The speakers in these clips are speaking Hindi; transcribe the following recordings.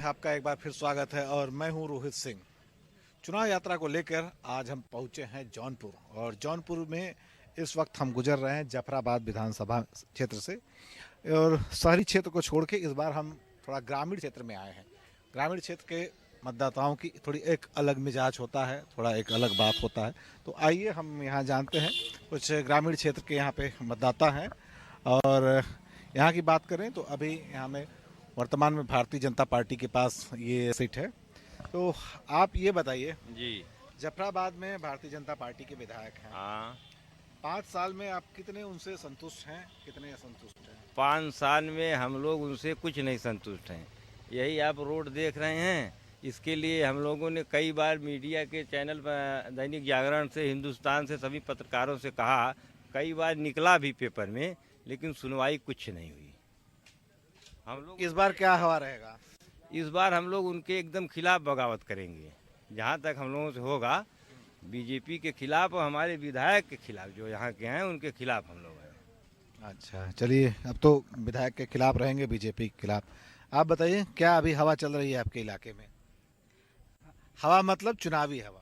आपका एक बार फिर स्वागत है और मैं हूं रोहित सिंह। चुनाव यात्रा को लेकर आज हम पहुंचे हैं जौनपुर और जौनपुर में इस वक्त हम गुजर रहे हैं जफराबाद विधानसभा क्षेत्र से और शहरी क्षेत्र को छोड़ के इस बार हम थोड़ा ग्रामीण क्षेत्र में आए हैं। ग्रामीण क्षेत्र के मतदाताओं की थोड़ी एक अलग मिजाज होता है, थोड़ा एक अलग बात होता है। तो आइए हम यहाँ जानते हैं कुछ ग्रामीण क्षेत्र के यहाँ पे मतदाता हैं और यहाँ की बात करें तो अभी यहाँ में वर्तमान में भारतीय जनता पार्टी के पास ये सीट है। तो आप ये बताइए जी। जफराबाद में भारतीय जनता पार्टी के विधायक हैं। हाँ, 5 साल में आप कितने उनसे संतुष्ट हैं, कितने असंतुष्ट हैं? 5 साल में हम लोग उनसे कुछ नहीं संतुष्ट हैं। यही आप रोड देख रहे हैं, इसके लिए हम लोगों ने कई बार मीडिया के चैनल पर, दैनिक जागरण से, हिंदुस्तान से, सभी पत्रकारों से कहा, कई बार निकला भी पेपर में, लेकिन सुनवाई कुछ नहीं हुई। हम लोग इस बार क्या हवा रहेगा? इस बार हम लोग उनके एकदम खिलाफ बगावत करेंगे। जहाँ तक हम लोगों से होगा, बीजेपी के खिलाफ और हमारे विधायक के खिलाफ, जो यहाँ के हैं उनके खिलाफ हम लोग हैं। अच्छा, चलिए, अब तो विधायक के खिलाफ रहेंगे, बीजेपी के खिलाफ। आप बताइए क्या अभी हवा चल रही है आपके इलाके में? हवा मतलब चुनावी हवा।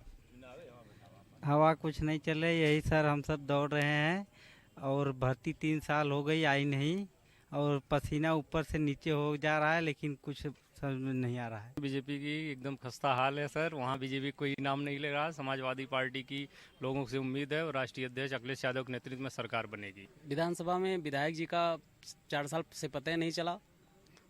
हवा कुछ नहीं चल रही, यही सर हम सब दौड़ रहे हैं और भर्ती 3 साल हो गई, आई नहीं और पसीना ऊपर से नीचे हो जा रहा है, लेकिन कुछ समझ में नहीं आ रहा है। बीजेपी की एकदम खस्ता हाल है सर। वहाँ बीजेपी कोई नाम नहीं ले रहा। समाजवादी पार्टी की लोगों से उम्मीद है और राष्ट्रीय अध्यक्ष अखिलेश यादव के नेतृत्व में सरकार बनेगी। विधानसभा में विधायक जी का 4 साल से पता ही नहीं चला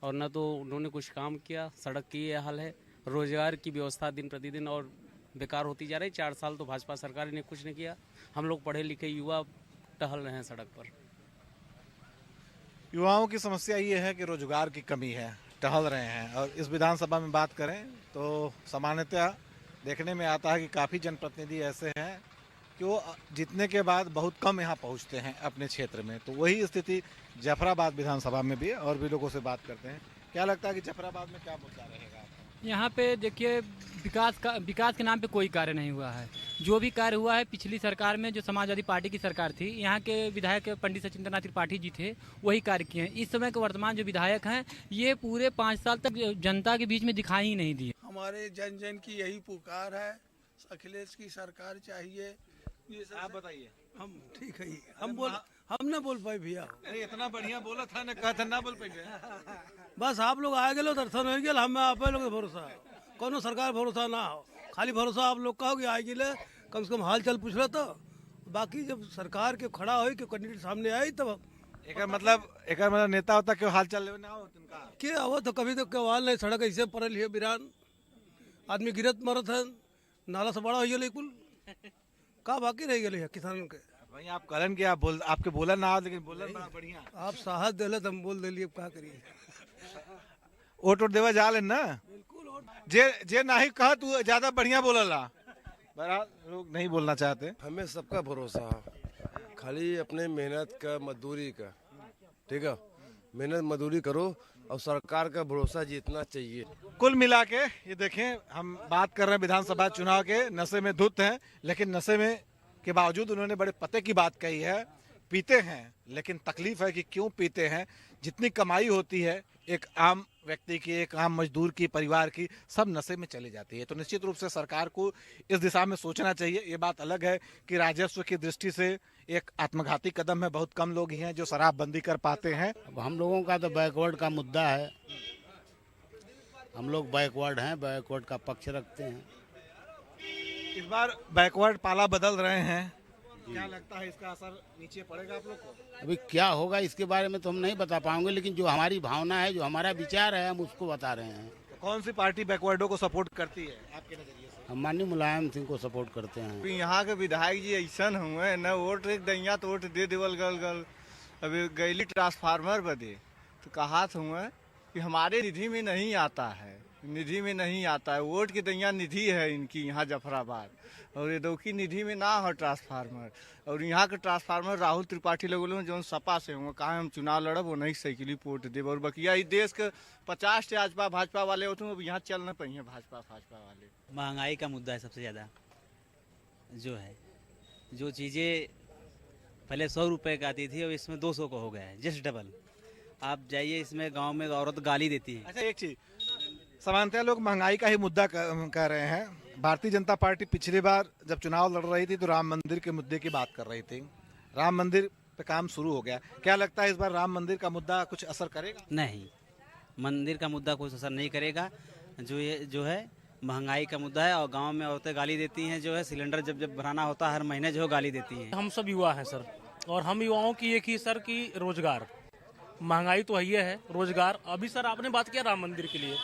और न तो उन्होंने कुछ काम किया। सड़क की ये हाल है, रोजगार की व्यवस्था दिन प्रतिदिन और बेकार होती जा रही। 4 साल तो भाजपा सरकार ने कुछ नहीं किया। हम लोग पढ़े लिखे युवा टहल रहे हैं सड़क पर। युवाओं की समस्या ये है कि रोजगार की कमी है, टहल रहे हैं। और इस विधानसभा में बात करें तो सामान्यतः देखने में आता है कि काफ़ी जनप्रतिनिधि ऐसे हैं कि वो जीतने के बाद बहुत कम यहाँ पहुँचते हैं अपने क्षेत्र में। तो वही स्थिति जफराबाद विधानसभा में भी है और भी लोगों से बात करते हैं। क्या लगता है कि जफराबाद में क्या मुद्दा रहेगा? यहाँ पे देखिए, विकास के नाम पे कोई कार्य नहीं हुआ है। जो भी कार्य हुआ है पिछली सरकार में, जो समाजवादी पार्टी की सरकार थी, यहाँ के विधायक पंडित सचिंद्रनाथ त्रिपाठी जी थे, वही कार्य किए हैं। इस समय के वर्तमान जो विधायक हैं, ये पूरे 5 साल तक जनता के बीच में दिखाई ही नहीं दिए। हमारे जन जन की यही पुकार है, अखिलेश की सरकार चाहिए। ये आप बताइए। हम ठीक है, हम ना बोल पाए भैया। अरे इतना बढ़िया बोला था ना, कहा था ना बोल पाएंगे। बस आप लोग आ गए, दर्शन हो गए, हमें आप लोग भरोसा, कोनो सरकार भरोसा ना हो। खाली भरोसा आप लोग कहो कि आ गए, कम से कम हाल चाल पूछ लो। तो बाकी जब सरकार के खड़ा हो के कैंडिडेट सामने आई तब एक मतलब नेता होता क्यों हाल चाल ना हो तुमका के आवो तो कभी तो केवाल नहीं, सड़क ऐसे पड़ल है बिरान, आदमी गिरत मरत है, नाला से बड़ा हो गया कुल का बाकी रह गए किसानों के। भाई आप कलन के आपके बोला ना, लेकिन बोला बड़ा बढ़िया। आप साहस दिले तो हम बोल दिलिए, क्या करिए। वोट देवा जा ले ना, जे नहीं कहा तू ज्यादा बढ़िया बोलला। बहरहाल लोग नहीं बोलना चाहते। हमें सबका भरोसा है, खाली अपने मेहनत का, मजदूरी का। ठीक है, मेहनत मजदूरी करो और सरकार का भरोसा जीतना चाहिए। कुल मिला के ये देखें, हम बात कर रहे हैं विधानसभा चुनाव के, नशे में धुत हैं, लेकिन नशे में के बावजूद उन्होंने बड़े पते की बात कही है। पीते हैं, लेकिन तकलीफ है कि क्यों पीते हैं। जितनी कमाई होती है एक आम व्यक्ति की, एक आम मजदूर की, परिवार की, सब नशे में चली जाती है। तो निश्चित रूप से सरकार को इस दिशा में सोचना चाहिए। ये बात अलग है कि राजस्व की दृष्टि से एक आत्मघाती कदम है। बहुत कम लोग ही हैं जो शराबबंदी कर पाते हैं। अब हम लोगों का तो बैकवर्ड का मुद्दा है, हम लोग बैकवर्ड हैं, बैकवर्ड का पक्ष रखते हैं। इस बार बैकवर्ड पाला बदल रहे हैं, क्या लगता है इसका असर नीचे पड़ेगा आप लोग को? अभी क्या होगा इसके बारे में तो हम नहीं बता पाएंगे, लेकिन जो हमारी भावना है, जो हमारा विचार है, हम उसको बता रहे हैं। तो कौन सी पार्टी बैकवर्डों को सपोर्ट करती है आपके नजरिए से? हम माननीय मुलायम सिंह को सपोर्ट करते हैं। यहाँ के विधायक जी ऐसा हुए न, वोट दैया तो वोट दे देवल गल। अभी गैली ट्रांसफार्मर बदे तो कहा हुए कि हमारे निधि में नहीं आता है, निधि में नहीं आता है। वोट की दैया निधि है इनकी यहाँ जफराबाद, और ये दो की निधि में ना हो ट्रांसफार्मर। और यहाँ के ट्रांसफार्मर राहुल त्रिपाठी लोग जो सपा से हुए, कहा हम चुनाव लड़ब, वो नहीं साइकिली वोट देव। और बकिया इस देश के 50 भाजपा वाले होते हैं, यहाँ चल न पाई भाजपा वाले। महंगाई का मुद्दा है सबसे ज़्यादा, जो है, जो चीज़ें पहले 100 रुपये का आती थी, अब इसमें 200 का हो गया है, जस्ट डबल। आप जाइए इसमें गांव में औरत गाली देती है। अच्छा, एक चीज, सामान्यतः लोग महंगाई का ही मुद्दा कह रहे हैं। भारतीय जनता पार्टी पिछली बार जब चुनाव लड़ रही थी तो राम मंदिर के मुद्दे की बात कर रही थी। राम मंदिर पे काम शुरू हो गया, क्या लगता है इस बार राम मंदिर का मुद्दा कुछ असर करेगा? नहीं, मंदिर का मुद्दा कुछ असर नहीं करेगा। जो है महंगाई का मुद्दा है, और गांव में औरतें गाली देती हैं, जो है सिलेंडर जब भराना होता है हर महीने जो है गाली देती हैं। हम सब युवा हैं सर, और हम युवाओं की एक ही सर की रोजगार, महंगाई तो है रोजगार। अभी सर आपने बात किया राम मंदिर के लिए,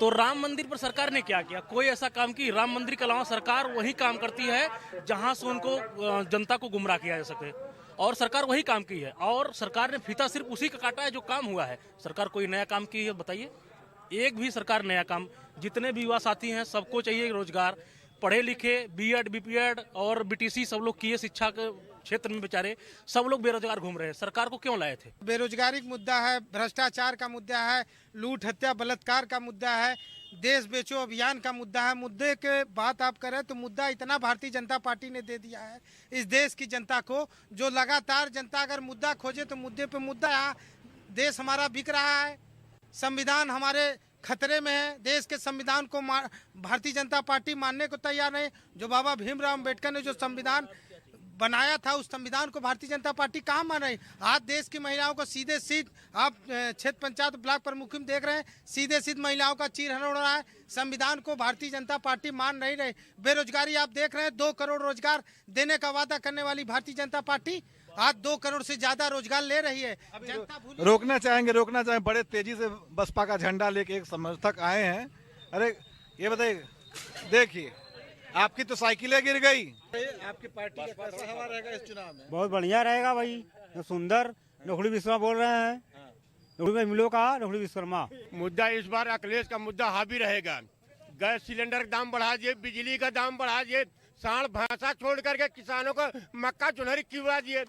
तो राम मंदिर पर सरकार ने क्या किया? कोई ऐसा काम की? राम मंदिर के अलावा सरकार वही काम करती है जहां से उनको जनता को गुमराह किया जा सके, और सरकार वही काम की है। और सरकार ने फीता सिर्फ उसी का काटा है जो काम हुआ है। सरकार कोई नया काम की है बताइए? एक भी सरकार नया काम। जितने भी युवा साथी हैं सबको चाहिए रोजगार। पढ़े लिखे बीएड बीपीएड और बीटीसी सब लोग किए, शिक्षा के क्षेत्र में बेचारे सब लोग बेरोजगार घूम रहे हैं। सरकार को क्यों लाए थे? बेरोजगारी का मुद्दा है, भ्रष्टाचार का मुद्दा है, लूट हत्या बलात्कार का मुद्दा है, देश बेचो अभियान का मुद्दा है। मुद्दे के बात आप करें तो मुद्दा इतना भारतीय जनता पार्टी ने दे दिया है इस देश की जनता को, जो लगातार जनता अगर मुद्दा खोजे तो मुद्दे पे मुद्दा। यहाँ देश हमारा बिक रहा है, संविधान हमारे खतरे में है। देश के संविधान को भारतीय जनता पार्टी मानने को तैयार नहीं। जो बाबा भीमराव अम्बेडकर ने जो संविधान बनाया था उस संविधान को भारतीय जनता पार्टी कहाँ मान रही? आज देश की महिलाओं को सीधे सीध आप क्षेत्र पंचायत ब्लॉक प्रमुख में देख रहे हैं, सीधे सीध महिलाओं का चीरहरण हो रहा है। संविधान को भारतीय जनता पार्टी मान नहीं रही। बेरोजगारी आप देख रहे हैं, 2 करोड़ रोजगार देने का वादा करने वाली भारतीय जनता पार्टी आज 2 करोड़ से ज्यादा रोजगार ले रही है। रोकना चाहेंगे बड़े तेजी से बसपा का झंडा लेके एक समर्थक आए हैं। अरे ये बताइए, देखिए आपकी तो साइकिलें गिर गई, आपकी पार्टी का कैसा हवा रहेगा इस चुनाव में? बहुत बढ़िया रहेगा भाई, सुंदर। नौकरी विश्वकर्मा बोल रहे हैं, नौकरी मिलो का नौकरी विश्वकर्मा। मुद्दा इस बार अखिलेश का मुद्दा हावी रहेगा। गैस सिलेंडर का दाम बढ़ा दिए, बिजली का दाम बढ़ा दिए, सांड भैंसा छोड़ करके किसानों को मक्का चुनहरी किवा दिए।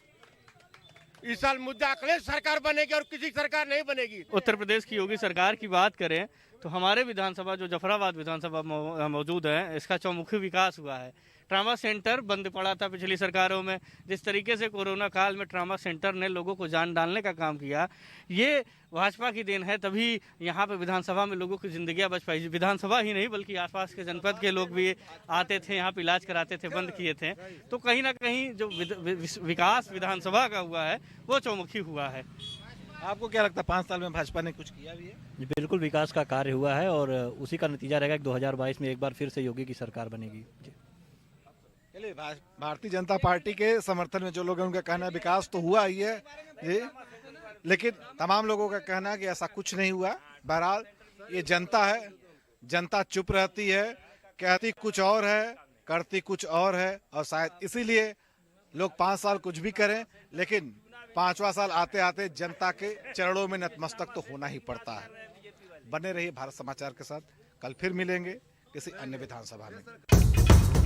इस साल मुद्दा अखिलेश सरकार बनेगी और किसी सरकार नहीं बनेगी। उत्तर प्रदेश की योगी सरकार की बात करें तो हमारे विधानसभा जो जफराबाद विधानसभा मौजूद है, इसका चौमुखी विकास हुआ है। ट्रामा सेंटर बंद पड़ा था पिछली सरकारों में। जिस तरीके से कोरोना काल में ट्रामा सेंटर ने लोगों को जान डालने का काम किया, ये भाजपा की देन है। तभी यहाँ पे विधानसभा में लोगों की जिंदगियां बच पाई। विधानसभा ही नहीं बल्कि आसपास के जनपद के लोग भी आते थे, यहाँ पे इलाज कराते थे, बंद किए थे। तो कहीं ना कहीं जो विकास विधानसभा का हुआ है वो चौमुखी हुआ है। आपको क्या लगता है 5 साल में भाजपा ने कुछ किया भी है? बिल्कुल विकास का कार्य हुआ है, और उसी का नतीजा रहेगा कि 2022 में एक बार फिर से योगी की सरकार बनेगी। चलिए, भारतीय जनता पार्टी के समर्थन में जो लोग हैं उनका कहना है विकास तो हुआ ही है जी, लेकिन तमाम लोगों का कहना है कि ऐसा कुछ नहीं हुआ। बहरहाल ये जनता है, जनता चुप रहती है, कहती कुछ और है, करती कुछ और है, और शायद इसीलिए लोग 5 साल कुछ भी करें, लेकिन 5वां साल आते आते जनता के चरणों में नतमस्तक तो होना ही पड़ता है। बने रहिए भारत समाचार के साथ, कल फिर मिलेंगे किसी अन्य विधानसभा में।